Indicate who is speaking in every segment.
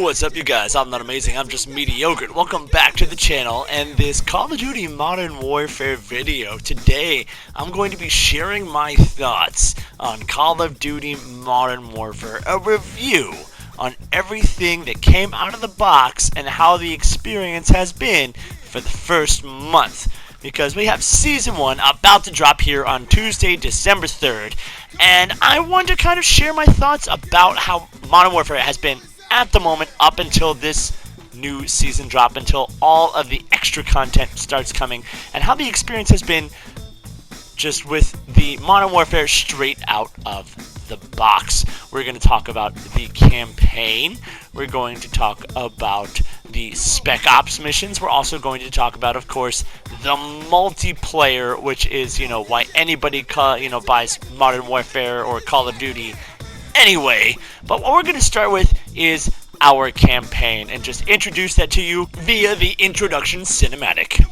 Speaker 1: What's up, you guys? I'm not amazing, I'm just mediocre. Welcome back to the channel and this Call of Duty Modern Warfare video. Today, I'm going to be sharing my thoughts on Call of Duty Modern Warfare, a review on everything that came out of the box and how the experience has been for the first month. Because we have Season 1 about to drop here on Tuesday, December 3rd, and I want to kind of share my thoughts about how Modern Warfare has been at the moment up until this new season drop, until all of the extra content starts coming, and how the experience has been just with the Modern Warfare straight out of the box. We're going to talk about the campaign. We're going to talk about the Spec Ops missions. We're also going to talk about, of course, the multiplayer, which is, why anybody buys Modern Warfare or Call of Duty anyway. But what we're going to start with is our campaign and just introduce that to you via the introduction cinematic.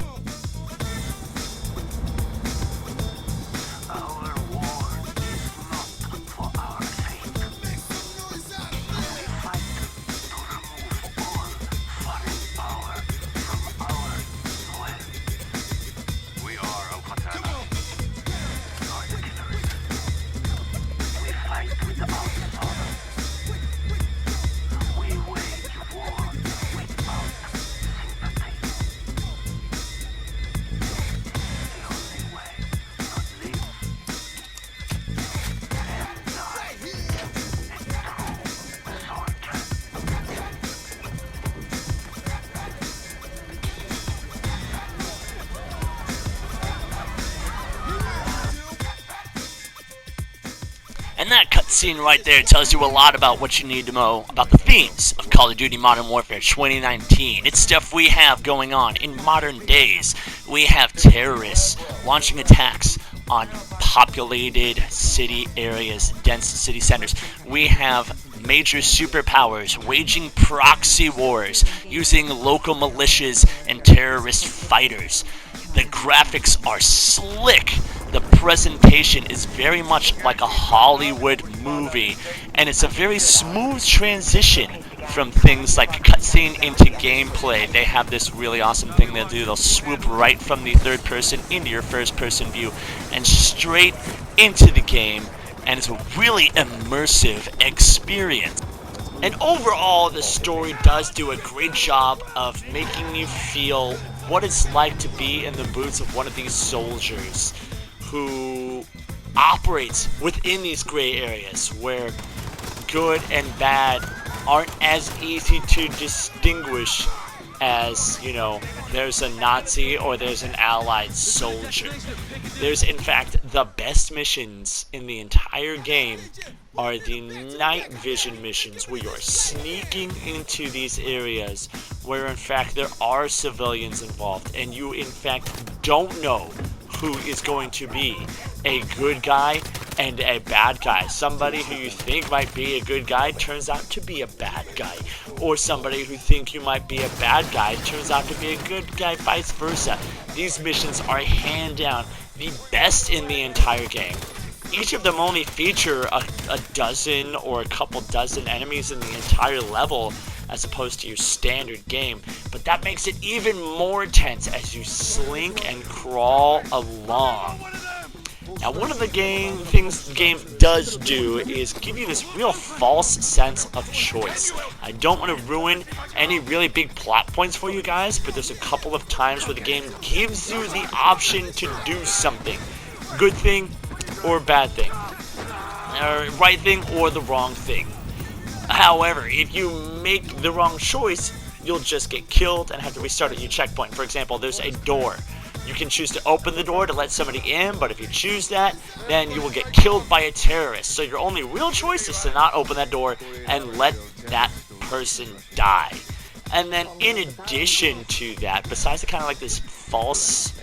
Speaker 1: And that cutscene right there tells you a lot about what you need to know about the themes of Call of Duty Modern Warfare 2019. It's stuff we have going on in modern days. We have terrorists launching attacks on populated city areas, dense city centers. We have major superpowers waging proxy wars using local militias and terrorist fighters. The graphics are slick. The presentation is very much like a Hollywood movie, and it's a very smooth transition from things like cutscene into gameplay. They have this really awesome thing they'll do. They'll swoop right from the third person into your first person view and straight into the game, and it's a really immersive experience. And overall, the story does do a great job of making you feel what it's like to be in the boots of one of these soldiers who operates within these gray areas where good and bad aren't as easy to distinguish as, there's a Nazi or there's an Allied soldier. There's, in fact, the best missions in the entire game are the night vision missions where you're sneaking into these areas where, in fact, there are civilians involved and you, in fact, don't know who is going to be a good guy and a bad guy. Somebody who you think might be a good guy turns out to be a bad guy. Or somebody who think you might be a bad guy turns out to be a good guy, vice versa. These missions are hand down the best in the entire game. Each of them only feature a dozen or a couple dozen enemies in the entire level, as opposed to your standard game, but that makes it even more tense as you slink and crawl along. Now, one of the things the game does do is give you this real false sense of choice. I don't want to ruin any really big plot points for you guys, but there's a couple of times where the game gives you the option to do something. Good thing or bad thing. Or right thing or the wrong thing. However, if you make the wrong choice, you'll just get killed and have to restart at your checkpoint. For example, there's a door. You can choose to open the door to let somebody in, but if you choose that, then you will get killed by a terrorist. So your only real choice is to not open that door and let that person die. And then in addition to that, besides the kind of like this false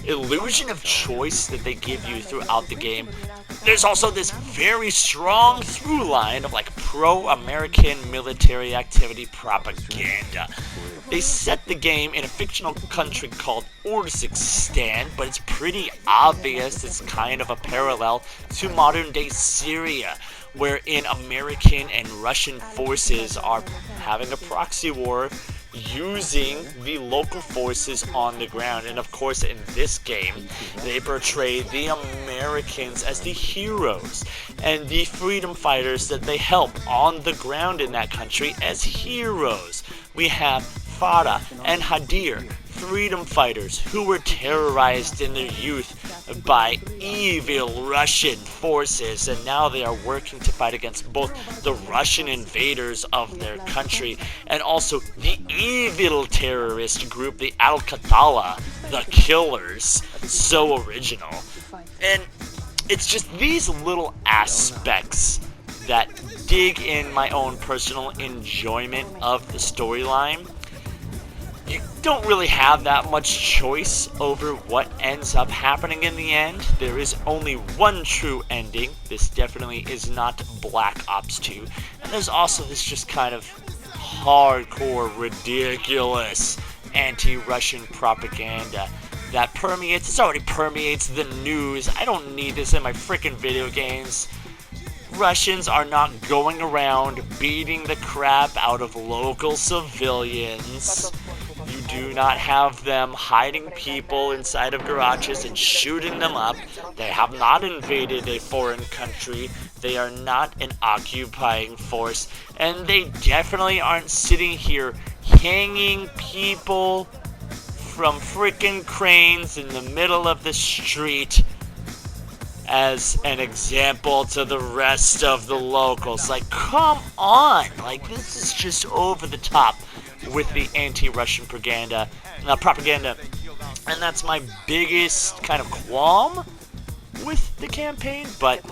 Speaker 1: illusion of choice that they give you throughout the game, there's also this very strong through line of like pro-American military activity propaganda. They set the game in a fictional country called Urzikistan, but it's pretty obvious it's kind of a parallel to modern day Syria, wherein American and Russian forces are having a proxy war using the local forces on the ground. And of course, in this game, they portray the Americans as the heroes and the freedom fighters that they help on the ground in that country as heroes. We have Farah and Hadir, freedom fighters who were terrorized in their youth by evil Russian forces, and now they are working to fight against both the Russian invaders of their country and also the evil terrorist group, the Al-Qatala, the Killers. So original. And it's just these little aspects that dig in my own personal enjoyment of the storyline. You don't really have that much choice over what ends up happening in the end. There is only one true ending. This definitely is not Black Ops 2. And there's also this just kind of hardcore, ridiculous anti-Russian propaganda that permeates. It already permeates the news. I don't need this in my freaking video games. Russians are not going around beating the crap out of local civilians. You do not have them hiding people inside of garages and shooting them up. They have not invaded a foreign country. They are not an occupying force. And they definitely aren't sitting here hanging people from freaking cranes in the middle of the street as an example to the rest of the locals. Like, come on! Like, this is just over the top with the anti-Russian propaganda. And that's my biggest kind of qualm with the campaign. But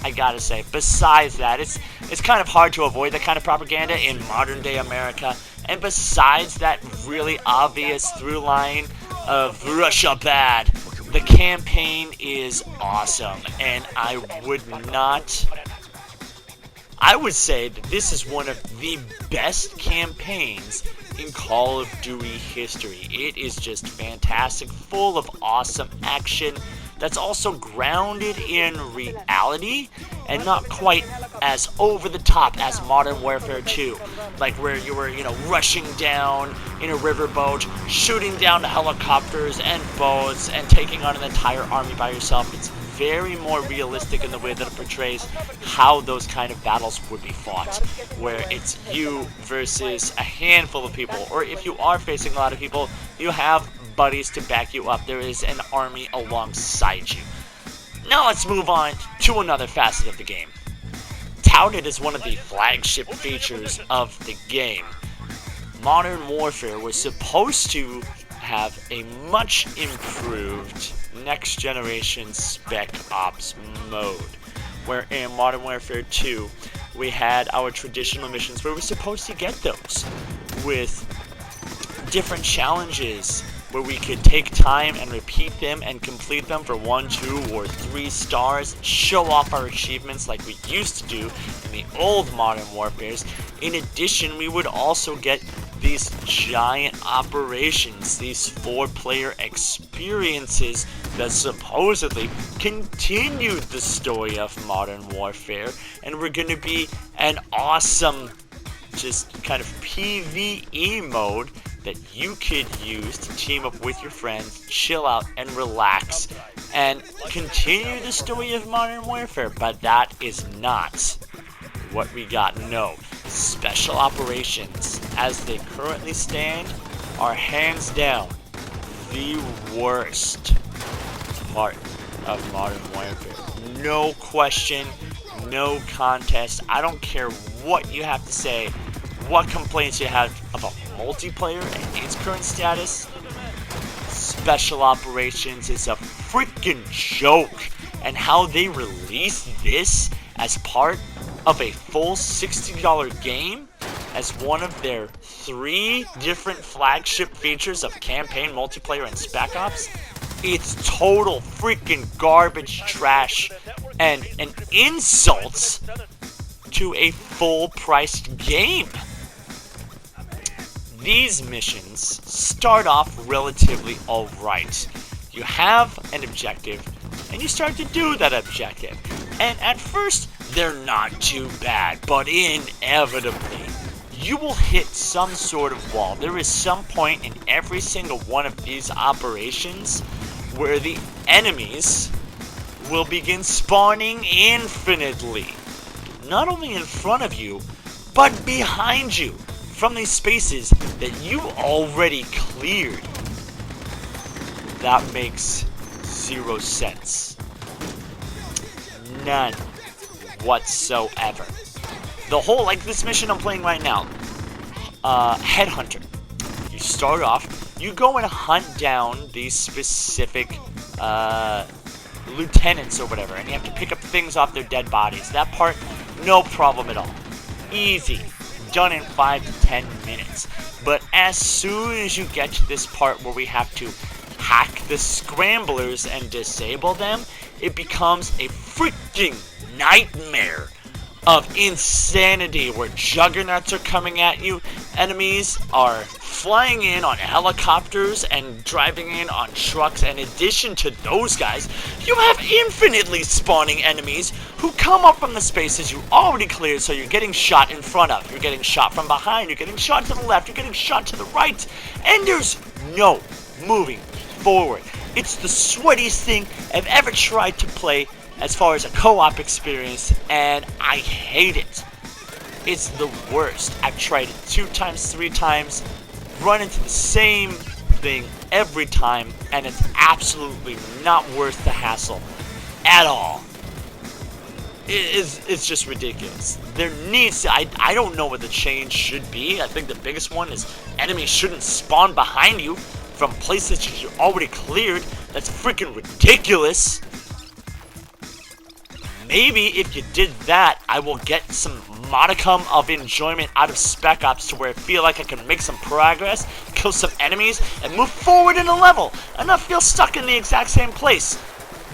Speaker 1: I gotta say, besides that, it's kind of hard to avoid that kind of propaganda in modern day America. And besides that really obvious through line of Russia bad, the campaign is awesome, and I would say that this is one of the best campaigns in Call of Duty history. It is just fantastic, full of awesome action that's also grounded in reality and not quite as over the top as Modern Warfare 2, like where you were, rushing down in a riverboat, shooting down the helicopters and boats, and taking on an entire army by yourself. It's very more realistic in the way that it portrays how those kind of battles would be fought, where it's you versus a handful of people, or if you are facing a lot of people, you have buddies to back you up. There is an army alongside you. Now let's move on to another facet of the game. Touted as one of the flagship features of the game, Modern Warfare was supposed to have a much improved next generation Spec Ops mode, where in Modern Warfare 2 we had our traditional missions where we're supposed to get those with different challenges where we could take time and repeat them and complete them for 1, 2, or 3 stars, show off our achievements like we used to do in the old Modern Warfares. In addition, we would also get these giant operations, these 4-player experiences that supposedly continued the story of Modern Warfare and were going to be an awesome just kind of PvE mode that you could use to team up with your friends, chill out and relax, and continue the story of Modern Warfare. But that is not what we got. No. Special operations, as they currently stand, are hands down the worst part of Modern Warfare. No question, no contest. I don't care what you have to say, what complaints you have about multiplayer and its current status. Special operations is a freaking joke, and how they release this as part of a full $60 game as one of their 3 different flagship features of campaign, multiplayer, and Spec Ops. It's total freaking garbage trash and an insult to a full-priced game. These missions start off relatively alright. You have an objective, and you start to do that objective. And at first, they're not too bad, but inevitably, you will hit some sort of wall. There is some point in every single one of these operations where the enemies will begin spawning infinitely. Not only in front of you, but behind you, from these spaces that you already cleared. That makes zero sense. None whatsoever. The whole, like this mission I'm playing right now, Headhunter. You start off, you go and hunt down these specific lieutenants or whatever, and you have to pick up things off their dead bodies. That part, no problem at all. Easy. Done in 5 to 10 minutes. But as soon as you get to this part where we have to hack the scramblers and disable them, it becomes a freaking nightmare of insanity where juggernauts are coming at you, enemies are flying in on helicopters and driving in on trucks. In addition to those guys, you have infinitely spawning enemies who come up from the spaces you already cleared, so you're getting shot in front of, you're getting shot from behind, you're getting shot to the left, you're getting shot to the right, and there's no moving forward. It's the sweatiest thing I've ever tried to play as far as a co-op experience, and I hate it. It's the worst. I've tried it 2 times, 3 times, run into the same thing every time, and it's absolutely not worth the hassle at all. It's just ridiculous. There needs to, I don't know what the change should be. I think the biggest one is enemies shouldn't spawn behind you from places that you already cleared. That's freaking ridiculous. Maybe if you did that, I will get some modicum of enjoyment out of Spec Ops to where I feel like I can make some progress, kill some enemies, and move forward in a level, and not feel stuck in the exact same place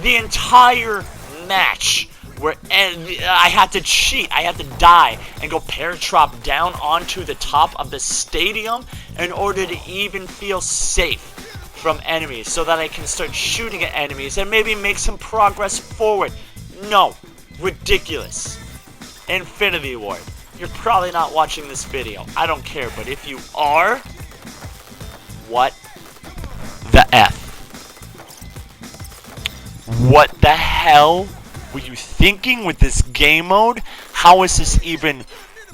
Speaker 1: the entire match, where I had to cheat, I had to die, and go paratrop down onto the top of the stadium in order to even feel safe from enemies, so that I can start shooting at enemies and maybe make some progress forward. No, ridiculous. Infinity Ward, you're probably not watching this video. I don't care, but if you are, what the F? What the hell were you thinking with this game mode? How is this even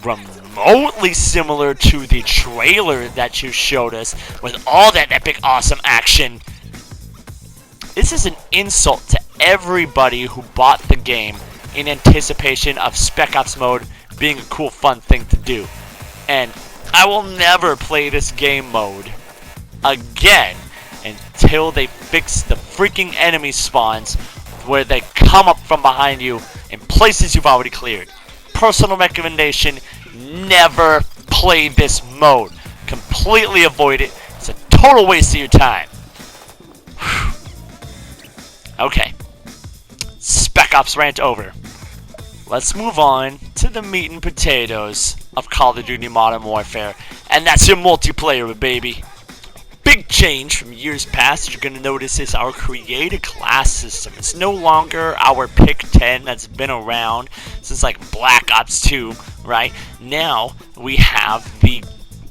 Speaker 1: remotely similar to the trailer that you showed us with all that epic awesome action? This is an insult to everybody who bought the game in anticipation of Spec Ops mode being a cool, fun thing to do. And I will never play this game mode again until they fix the freaking enemy spawns where they come up from behind you in places you've already cleared. Personal recommendation, never play this mode. Completely avoid it. It's a total waste of your time. Okay. Spec Ops rant over. Let's move on to the meat and potatoes of Call of Duty Modern Warfare, and that's your multiplayer, baby. Big change from years past you're going to notice is our create a class system. It's no longer our pick 10 that's been around since like Black Ops 2, right? Now we have the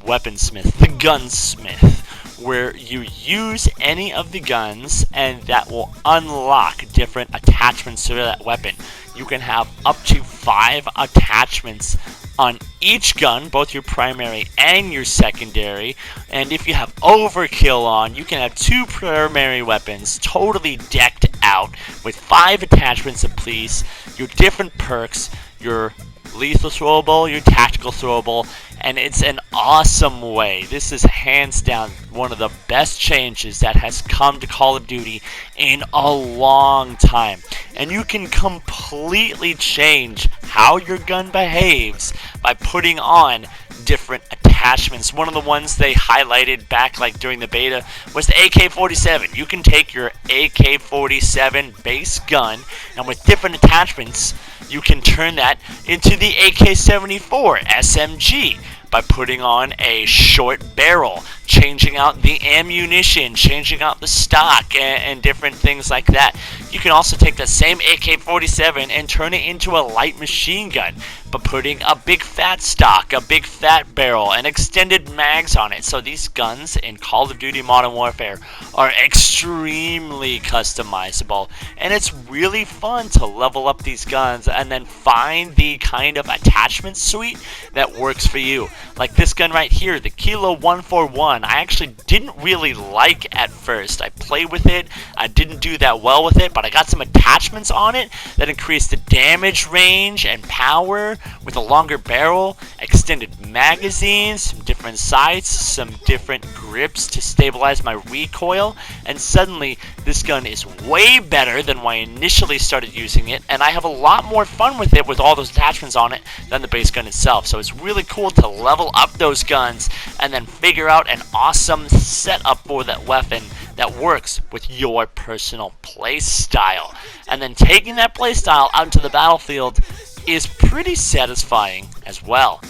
Speaker 1: weaponsmith, the gunsmith, where you use any of the guns and that will unlock different attachments to that weapon. You can have up to 5 attachments on each gun, both your primary and your secondary, and if you have overkill on, you can have 2 primary weapons totally decked out with 5 attachments apiece, your different perks, your lethal throwable, your tactical throwable, and it's an awesome way. This is hands down one of the best changes that has come to Call of Duty in a long time. And you can completely change how your gun behaves by putting on different attachments. One of the ones they highlighted back like during the beta was the AK-47. You can take your AK-47 base gun and with different attachments you can turn that into the AK-74 SMG by putting on a short barrel, changing out the ammunition, changing out the stock, and different things like that. You can also take the same AK-47 and turn it into a light machine gun, but putting a big fat stock, a big fat barrel, and extended mags on it. So these guns in Call of Duty Modern Warfare are extremely customizable, and it's really fun to level up these guns and then find the kind of attachment suite that works for you. Like this gun right here, the Kilo 141, I actually didn't really like at first. I played with it, I didn't do that well with it, but I got some attachments on it that increased the damage range and power with a longer barrel, extended magazines, some different sights, some different grips to stabilize my recoil, and suddenly this gun is way better than when I initially started using it, and I have a lot more fun with it with all those attachments on it than the base gun itself. So it's really cool to level up those guns and then figure out an awesome setup for that weapon that works with your personal play style. And then taking that play style out into the battlefield is pretty satisfying as well.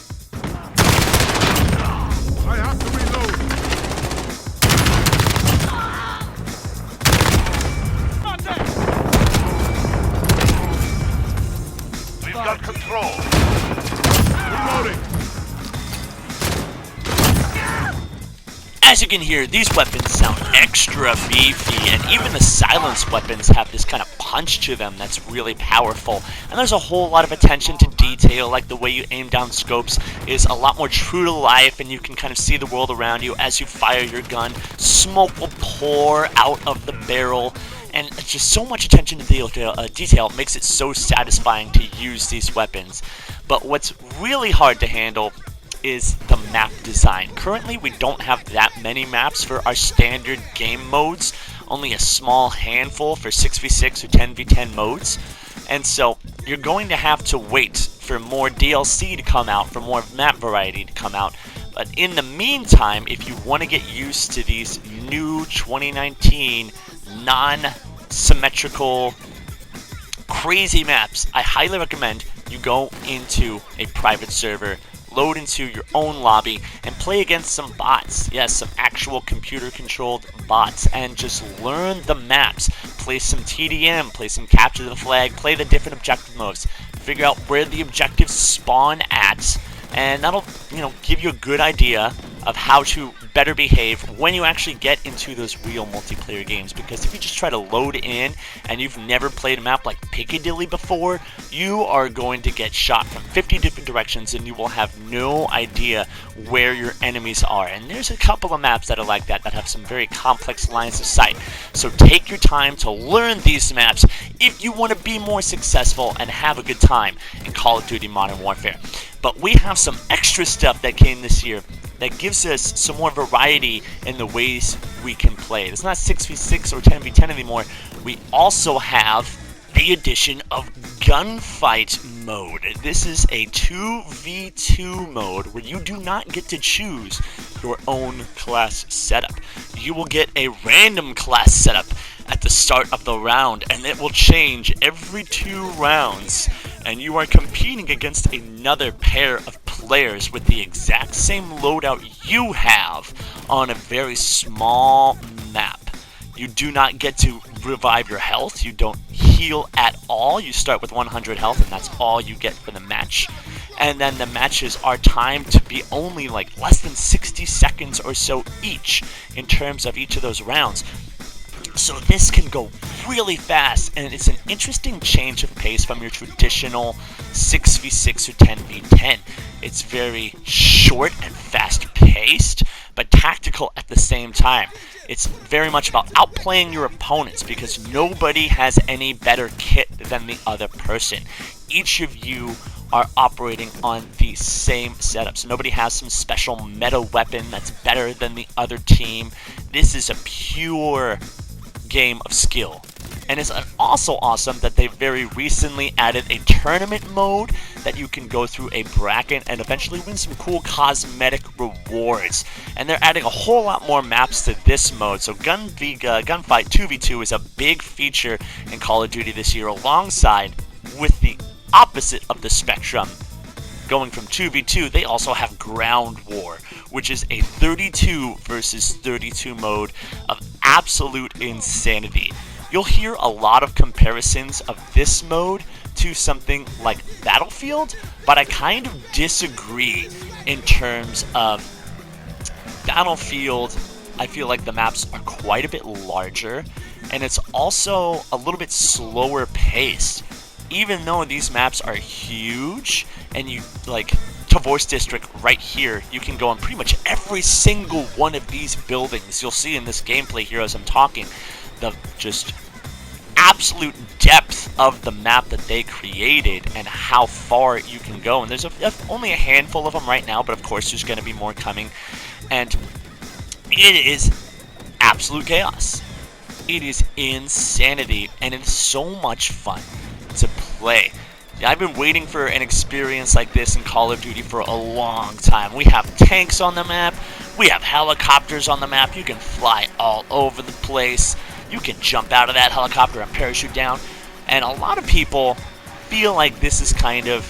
Speaker 2: I have to reload.
Speaker 3: We've got control.
Speaker 2: Reloading.
Speaker 1: As you can hear, these weapons sound extra beefy, and even the silenced weapons have this kind of punch to them that's really powerful. And there's a whole lot of attention to detail, like the way you aim down scopes is a lot more true to life, and you can kind of see the world around you as you fire your gun. Smoke will pour out of the barrel, and just so much attention to detail makes it so satisfying to use these weapons. But what's really hard to handle is the map design. Currently, we don't have that many maps for our standard game modes, only a small handful for 6v6 or 10v10 modes, and so you're going to have to wait for more DLC to come out, for more map variety to come out. But in the meantime, if you want to get used to these new 2019 non-symmetrical crazy maps, I highly recommend you go into a private server, load into your own lobby, and play against some bots. Yes, some actual computer-controlled bots, and just learn the maps. Play some TDM, play some Capture the Flag, play the different objective modes. Figure out where the objectives spawn at, and that'll, give you a good idea of how to better behave when you actually get into those real multiplayer games. Because if you just try to load in and you've never played a map like Piccadilly before, you are going to get shot from 50 different directions and you will have no idea where your enemies are. And there's a couple of maps that are like that have some very complex lines of sight. So take your time to learn these maps if you want to be more successful and have a good time in Call of Duty Modern Warfare. But we have some extra stuff that came this year that gives us some more variety in the ways we can play. It's not 6v6 or 10v10 anymore. We also have the addition of Gunfight mode. This is a 2v2 mode where you do not get to choose your own class setup. You will get a random class setup at the start of the round, and it will change every 2 rounds, and you are competing against another pair of players with the exact same loadout you have on a very small map. You do not get to revive your health. You don't heal at all. You start with 100 health, and that's all you get for the match. And then the matches are timed to be only like less than 60 seconds or so each in terms of each of those rounds. So this can go really fast, and it's an interesting change of pace from your traditional 6v6 or 10v10. It's very short and fast-paced, but tactical at the same time. It's very much about outplaying your opponents because nobody has any better kit than the other person. Each of you are operating on the same setup, so nobody has some special meta weapon that's better than the other team. This is a pure game of skill. And it's also awesome that they very recently added a tournament mode that you can go through a bracket and eventually win some cool cosmetic rewards. And they're adding a whole lot more maps to this mode. So Gunfight 2v2 is a big feature in Call of Duty this year, alongside with the opposite of the spectrum. Going from 2v2, they also have Ground War, which is a 32 versus 32 mode of absolute insanity. you'll hear a lot of comparisons of this mode to something like Battlefield, but I kind of disagree in terms of Battlefield. I feel like the maps are quite a bit larger, and it's also a little bit slower paced. Even though these maps are huge, and you like Tavore's District right here, you can go on pretty much every single one of these buildings. You'll see in this gameplay here as I'm talking, the just absolute depth of the map that they created and how far you can go. And there's only a handful of them right now, but of course there's going to be more coming. And it is absolute chaos. It is insanity, and it's so much fun to play. I've been waiting for an experience like this in Call of Duty for a long time. We have tanks on the map, we have helicopters on the map, you can fly all over the place, you can jump out of that helicopter and parachute down, and a lot of people feel like this is kind of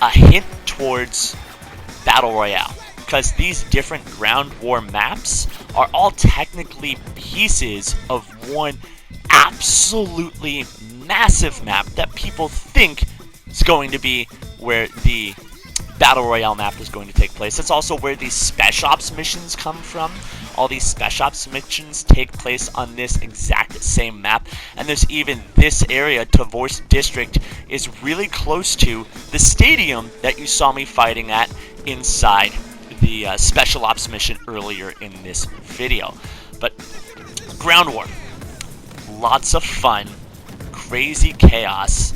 Speaker 1: a hint towards Battle Royale, because these different ground war maps are all technically pieces of one absolutely massive map that people think is going to be where the Battle Royale map is going to take place. It's also where these Spec Ops missions come from. All these Spec Ops missions take place on this exact same map, and there's even this area, Tavore's District, is really close to the stadium that you saw me fighting at inside the Special Ops mission earlier in this video. But ground war, lots of fun, crazy chaos,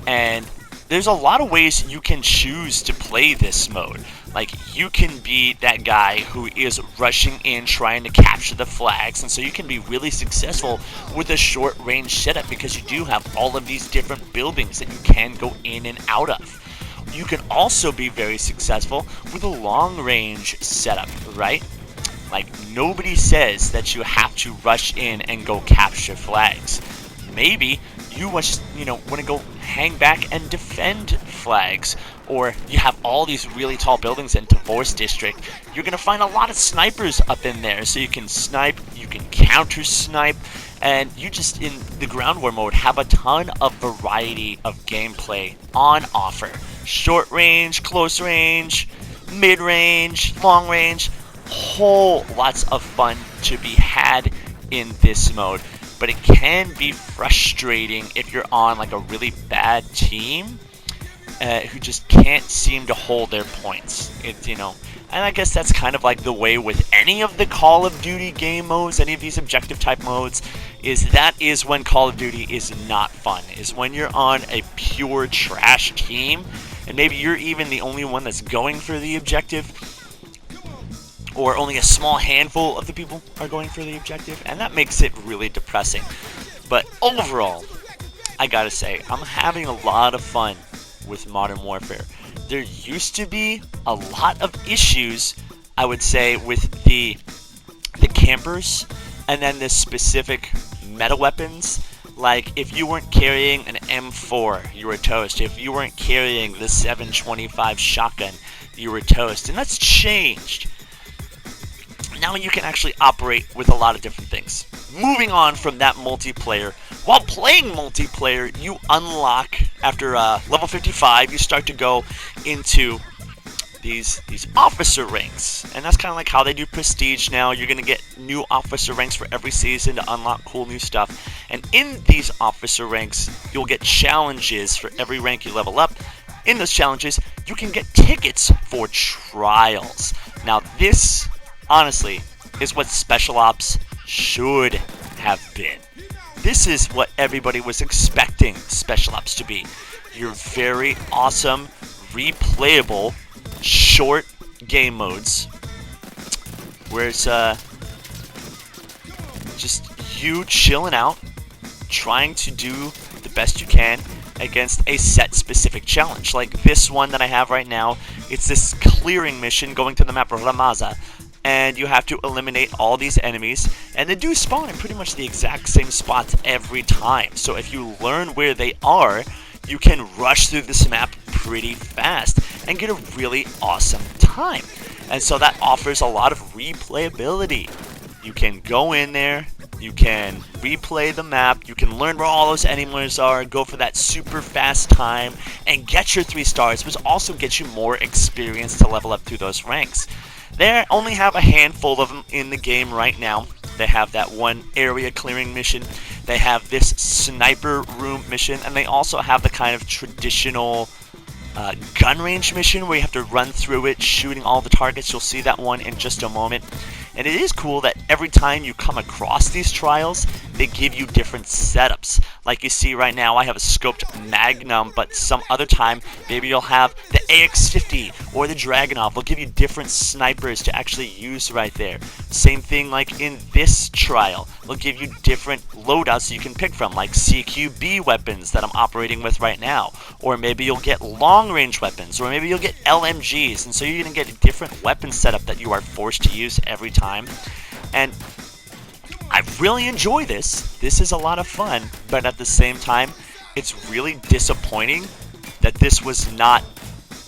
Speaker 1: and there's a lot of ways you can choose to play this mode. Like, you can be that guy who is rushing in trying to capture the flags, and so you can be really successful with a short range setup because you do have all of these different buildings that you can go in and out of. You can also be very successful with a long range setup, right? Like, nobody says that you have to rush in and go capture flags. Maybe you want to go hang back and defend flags, or you have all these really tall buildings in Tavore's District. You're going to find a lot of snipers up in there, so you can snipe, you can counter snipe, and you just, in the ground war mode, have a ton of variety of gameplay on offer. Short range, close range, mid range, long range, whole lots of fun to be had in this mode. But it can be frustrating if you're on like a really bad team who just can't seem to hold their points. And I guess that's kind of like the way with any of the Call of Duty game modes, any of these objective type modes, is when Call of Duty is not fun, is when you're on a pure trash team, and maybe you're even the only one that's going for the objective, or only a small handful of the people are going for the objective, and that makes it really depressing. But overall, I gotta say, I'm having a lot of fun with Modern Warfare. There used to be a lot of issues, I would say, with the campers, and then the specific meta weapons. Like, if you weren't carrying an M4, you were toast. If you weren't carrying the 725 shotgun, you were toast. And that's changed. Now you can actually operate with a lot of different things. Moving on from that multiplayer, while playing multiplayer, you unlock, after level 55, you start to go into these officer ranks. And that's kind of like how they do Prestige now. You're going to get new officer ranks for every season to unlock cool new stuff. And in these officer ranks, you'll get challenges for every rank you level up. In those challenges, you can get tickets for trials. Now this, honestly, is what Special Ops should have been. This is what everybody was expecting Special Ops to be. Your very awesome, replayable, short game modes, where it's just you chilling out, trying to do the best you can against a set specific challenge. Like this one that I have right now, it's this clearing mission going to the map of Ramaza, and you have to eliminate all these enemies, and they do spawn in pretty much the exact same spots every time. So if you learn where they are, you can rush through this map pretty fast and get a really awesome time. And so that offers a lot of replayability. You can go in there, You can replay the map, you can learn where all those enemies are, go for that super fast time, and get your 3 stars, which also gets you more experience to level up through those ranks. They only have a handful of them in the game right now. They have that one area clearing mission, they have this sniper room mission, and they also have the kind of traditional gun range mission where you have to run through it shooting all the targets. You'll see that one in just a moment. And it is cool that every time you come across these trials, they give you different setups. Like you see right now, I have a scoped Magnum, but some other time, maybe you'll have the AX-50 or the Dragunov. They'll give you different snipers to actually use right there. Same thing like in this trial. They'll give you different loadouts you can pick from, like CQB weapons that I'm operating with right now. Or maybe you'll get long-range weapons, or maybe you'll get LMGs. And so you're going to get a different weapon setup that you are forced to use every time. And I really enjoy this. This is a lot of fun, but at the same time, it's really disappointing that this was not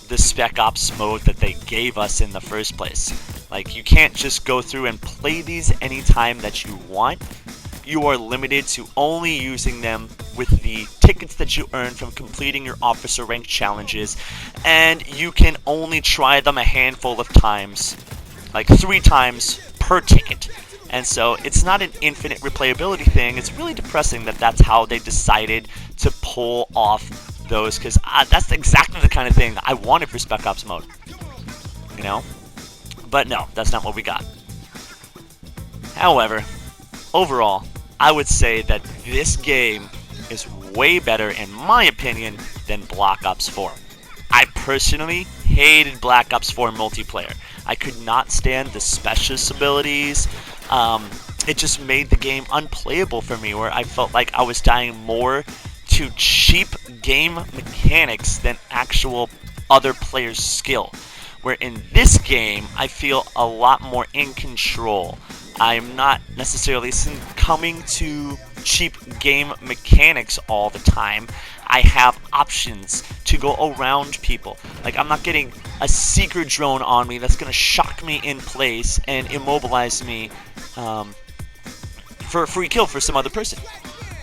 Speaker 1: the Spec Ops mode that they gave us in the first place. Like, you can't just go through and play these anytime that you want. You are limited to only using them with the tickets that you earn from completing your officer rank challenges, and you can only try them a handful of times, like 3 times per ticket. And so it's not an infinite replayability thing. It's really depressing that that's how they decided to pull off those, because that's exactly the kind of thing I wanted for Spec Ops mode, you know? But no, that's not what we got. However, overall, I would say that this game is way better, in my opinion, than Black Ops 4. I personally hated Black Ops 4 multiplayer. I could not stand the specialist abilities. It just made the game unplayable for me, where I felt like I was dying more to cheap game mechanics than actual other players' skill. Where in this game, I feel a lot more in control. I'm not necessarily succumbing to cheap game mechanics all the time. I have options to go around people. Like, I'm not getting a seeker drone on me that's going to shock me in place and immobilize me for a free kill for some other person.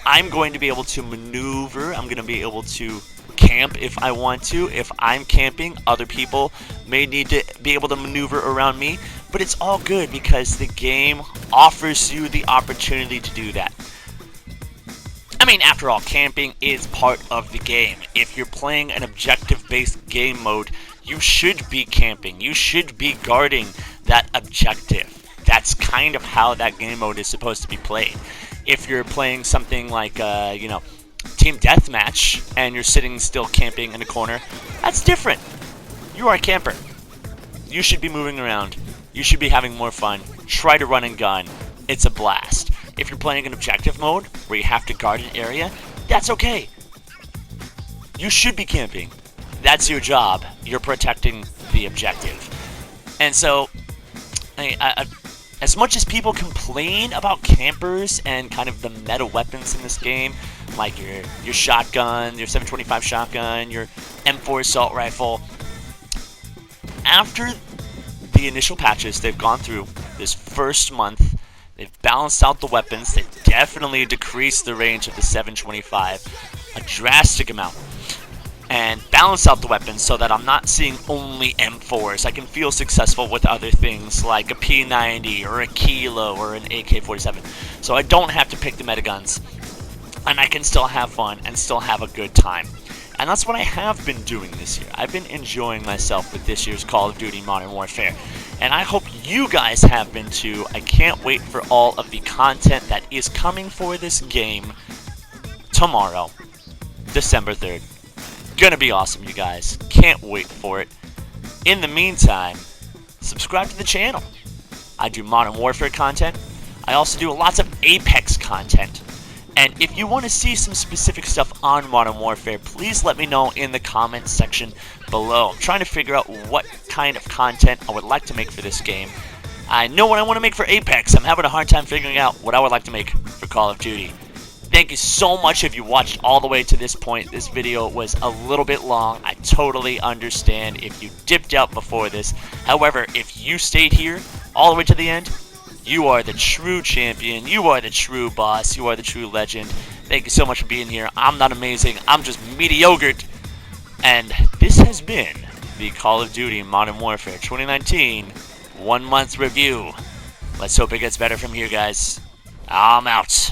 Speaker 1: I'm going to be able to maneuver. I'm going to be able to camp if I want to. If I'm camping, other people may need to be able to maneuver around me. But it's all good because the game offers you the opportunity to do that. I mean, after all, camping is part of the game. If you're playing an objective-based game mode, you should be camping. You should be guarding that objective. That's kind of how that game mode is supposed to be played. If you're playing something like, Team Deathmatch, and you're sitting still camping in a corner, that's different. You are a camper. You should be moving around. You should be having more fun. Try to run and gun. It's a blast. If you're playing an objective mode, where you have to guard an area, that's okay. You should be camping. That's your job. You're protecting the objective. And so, as much as people complain about campers and kind of the meta weapons in this game, like your shotgun, your 725 shotgun, your M4 assault rifle, after the initial patches they've gone through this first month, they've balanced out the weapons. They've definitely decreased the range of the 725 a drastic amount, and balance out the weapons so that I'm not seeing only M4s. I can feel successful with other things like a P90 or a Kilo or an AK-47. So I don't have to pick the meta guns, and I can still have fun and still have a good time. And that's what I have been doing this year. I've been enjoying myself with this year's Call of Duty Modern Warfare. And I hope you guys have been too. I can't wait for all of the content that is coming for this game tomorrow, December 3rd. Gonna be awesome, you guys. Can't wait for it. In the meantime, subscribe to the channel. I do Modern Warfare content. I also do lots of Apex content. And if you want to see some specific stuff on Modern Warfare, please let me know in the comments section below. I'm trying to figure out what kind of content I would like to make for this game. I know what I want to make for Apex. I'm having a hard time figuring out what I would like to make for Call of Duty. Thank you so much if you watched all the way to this point. This video was a little bit long. I totally understand if you dipped out before this. However, if you stayed here all the way to the end, You are the true champion. You are the true boss. You are the true legend. Thank you so much for being here. I'm not amazing. I'm just mediocre. And this has been the Call of Duty Modern Warfare 2019 1 month review. Let's hope it gets better from here, guys. I'm out.